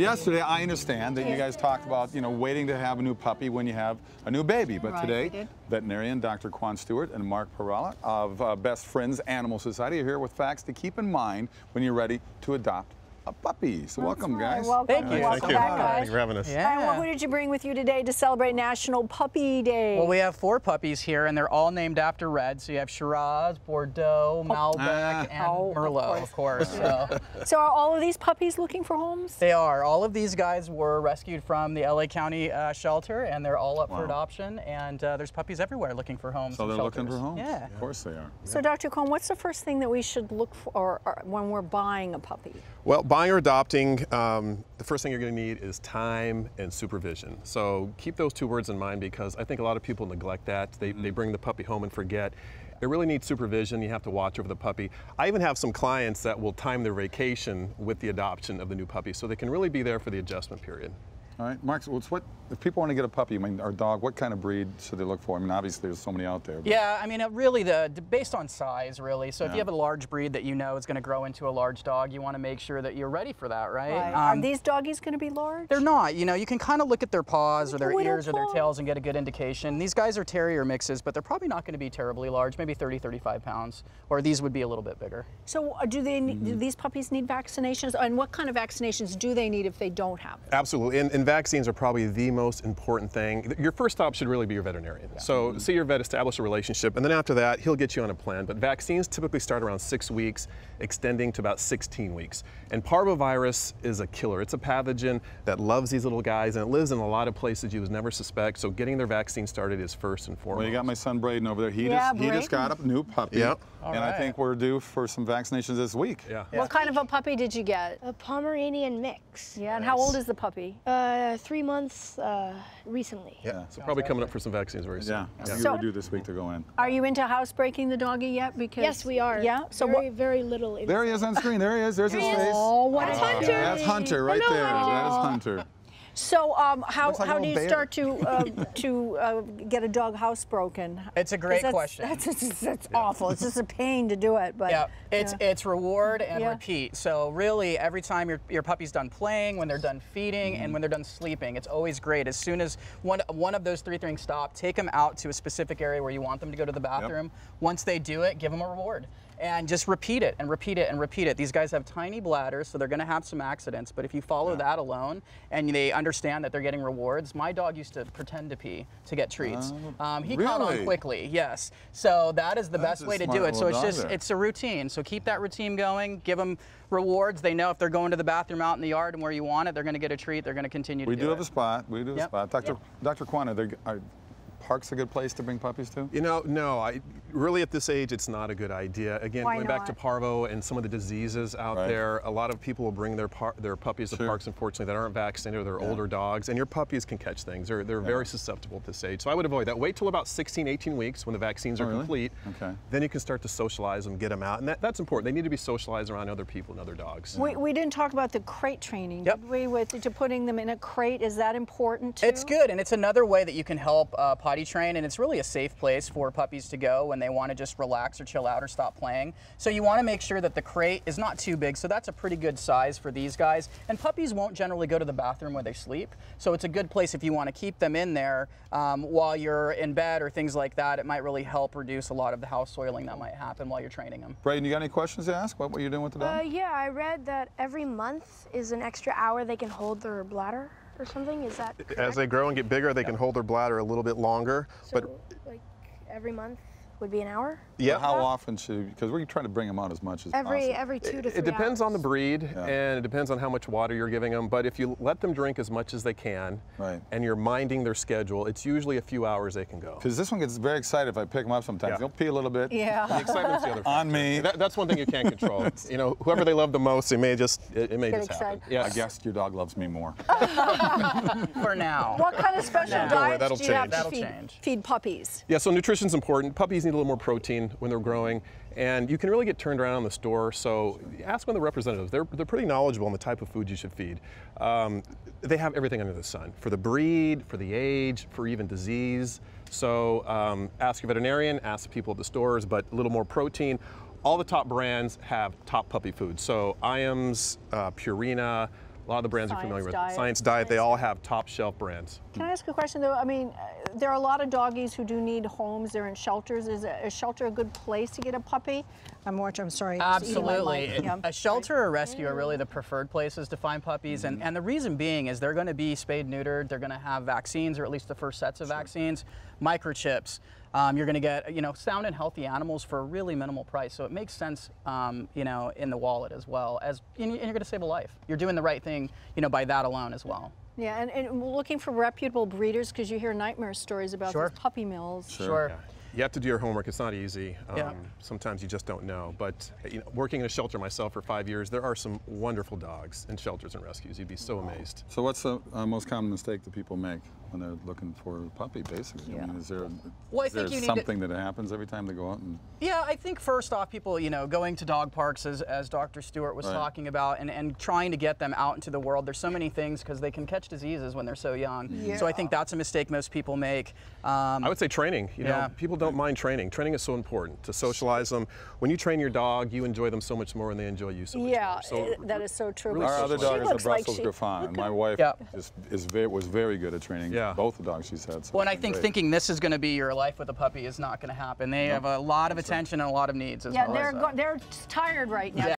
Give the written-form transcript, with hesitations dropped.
yesterday, I understand that you guys talked about, waiting to have a new puppy when you have a new baby. But today, veterinarian Dr. Kwane Stewart and Marc Peralta of Best Friends Animal Society are here with facts to keep in mind when you're ready to adopt a puppy. So welcome, guys. Welcome. Thank you. Welcome back, guys. Thanks for having us. Yeah. Well, who did you bring with you today to celebrate National Puppy Day? Well, we have 4 puppies here, and they're all named after red. So you have Shiraz, Bordeaux, Malbec, and Merlot, of course. So are all of these puppies looking for homes? They are. All of these guys were rescued from the LA County shelter, and they're all up for adoption. And there's puppies everywhere looking for homes. So they're looking for homes? Yeah. Of course they are. So Dr. Kwane, what's the first thing that we should look for when we're buying a puppy? Well, buying or adopting, the first thing you're going to need is time and supervision. So keep those 2 words in mind, because I think a lot of people neglect that. They bring the puppy home and forget. It really needs supervision. You have to watch over the puppy. I even have some clients that will time their vacation with the adoption of the new puppy, so they can really be there for the adjustment period. All right, Marc, if people want to get a puppy, or dog, what kind of breed should they look for? I mean, obviously there's so many out there. But. Yeah, I mean, really, based on size, really. So if you have a large breed that you know is going to grow into a large dog, you want to make sure that you're ready for that, right? Are these doggies going to be large? They're not. You can kind of look at their paws or their ears or their tails and get a good indication. These guys are terrier mixes, but they're probably not going to be terribly large, maybe 30, 35 pounds, or these would be a little bit bigger. So do these puppies need vaccinations? And what kind of vaccinations do they need if they don't have them? Absolutely, and vaccines are probably the most important thing. Your first stop should really be your veterinarian. Yeah. So see your vet, establish a relationship, and then after that, he'll get you on a plan. But vaccines typically start around 6 weeks, extending to about 16 weeks. And parvovirus is a killer. It's a pathogen that loves these little guys, and it lives in a lot of places you would never suspect. So getting their vaccine started is first and foremost. Well, you got my son Braden over there. He just got a new puppy. Yep. And I think we're due for some vaccinations this week. Yeah. What kind of a puppy did you get? A Pomeranian mix. Yeah, and how old is the puppy? 3 months recently. Yeah, so probably coming up for some vaccines very soon. Yeah, I think we're due this week to go in. Are you into housebreaking the doggy yet? Because yes, we are. Yeah. So very little. There he is on screen. There he is. There's his face. Oh, what That's a Hunter. That's Hunter right there. That is Hunter. So how do you start to get a dog housebroken? It's a great question. That's awful. It's just a pain to do it. But it's reward and repeat. So really, every time your puppy's done playing, when they're done feeding, and when they're done sleeping, it's always great. As soon as one of those 3 things stop, take them out to a specific area where you want them to go to the bathroom. Once they do it, give them a reward. And just repeat it and repeat it and repeat it. These guys have tiny bladders, so they're going to have some accidents. But if you follow that alone and they understand that they're getting rewards, my dog used to pretend to pee to get treats. He caught on quickly, yes. So that is the best way to do it. So it's a routine. So keep that routine going. Give them rewards. They know if they're going to the bathroom out in the yard and where you want it, they're going to get a treat. They're going to continue to do it. We do have a spot. We do have a spot. Dr. Kwane, are parks a good place to bring puppies to? No. Really at this age, it's not a good idea. Again, Why going back to parvo and some of the diseases out there, a lot of people will bring their puppies to parks, unfortunately, that aren't vaccinated, or they're older dogs, and your puppies can catch things. They're very susceptible at this age. So I would avoid that. Wait till about 16, 18 weeks when the vaccines are complete. Okay. Then you can start to socialize them, get them out. And that's important. They need to be socialized around other people and other dogs. We didn't talk about the crate training, did we? To putting them in a crate, is that important too? It's good, and it's another way that you can help potty train, and it's really a safe place for puppies to go when they want to just relax or chill out or stop playing. So you want to make sure that the crate is not too big, so that's a pretty good size for these guys. And puppies won't generally go to the bathroom where they sleep, so it's a good place if you want to keep them in there while you're in bed or things like that. It might really help reduce a lot of the house soiling that might happen while you're training them. Braden, you got any questions to ask? What you're doing with the dog? Yeah, I read that every month is an extra hour they can hold their bladder or something. Is that correct? As they grow and get bigger, they can hold their bladder a little bit longer. So, like every month would be an hour? Yeah. How often should, because we're trying to bring them out as much as possible. Every 2 to 3 hours. It depends on the breed, and it depends on how much water you're giving them. But if you let them drink as much as they can, and you're minding their schedule, it's usually a few hours they can go. Because this one gets very excited if I pick him up sometimes. He'll pee a little bit. Yeah. The excitement's the other factor. On me. That's one thing you can't control. Whoever they love the most, it may just happen. Yes. I guess your dog loves me more. For now. What kind of special diets do you have to feed puppies? Yeah, so nutrition's important. Puppies need a little more protein when they're growing, and you can really get turned around in the store. So ask one of the representatives. They're pretty knowledgeable on the type of food you should feed. They have everything under the sun, for the breed, for the age, for even disease. So ask your veterinarian, ask the people at the stores, but a little more protein. All the top brands have top puppy food. So Iams, Purina, A lot of the brands you're familiar with. Diet. Science Diet, they all have top shelf brands. Can I ask a question though? I mean, there are a lot of doggies who do need homes. They're in shelters. Is a shelter a good place to get a puppy? I'm sorry. Absolutely. A shelter or rescue are really the preferred places to find puppies. And the reason being is they're going to be spayed, neutered. They're going to have vaccines, or at least the first sets of vaccines, microchips. You're going to get, sound and healthy animals for a really minimal price. So it makes sense, in the wallet as well. And you're going to save a life. You're doing the right thing, by that alone as well. Yeah, and looking for reputable breeders, because you hear nightmare stories about these puppy mills. Sure. Yeah. You have to do your homework. It's not easy. Sometimes you just don't know. But working in a shelter myself for 5 years, there are some wonderful dogs in shelters and rescues. You'd be so amazed. So what's the most common mistake that people make when they're looking for a puppy, basically? Yeah. I mean, is there you need something that happens every time they go out? Yeah, I think first off, people, going to dog parks, as Dr. Stewart was talking about, and trying to get them out into the world. There's so many things, because they can catch diseases when they're so young. Yeah. So I think that's a mistake most people make. I would say training. People don't mind training. Training is so important to socialize them. When you train your dog, you enjoy them so much more, and they enjoy you so much more. So that is so true. Really Our other dog is a Brussels like Griffon. My wife was very good at training both the dogs she's had. So well, and I think thinking this is going to be your life with a puppy is not going to happen. They have a lot of attention and a lot of needs as well. Yeah, they're tired right now.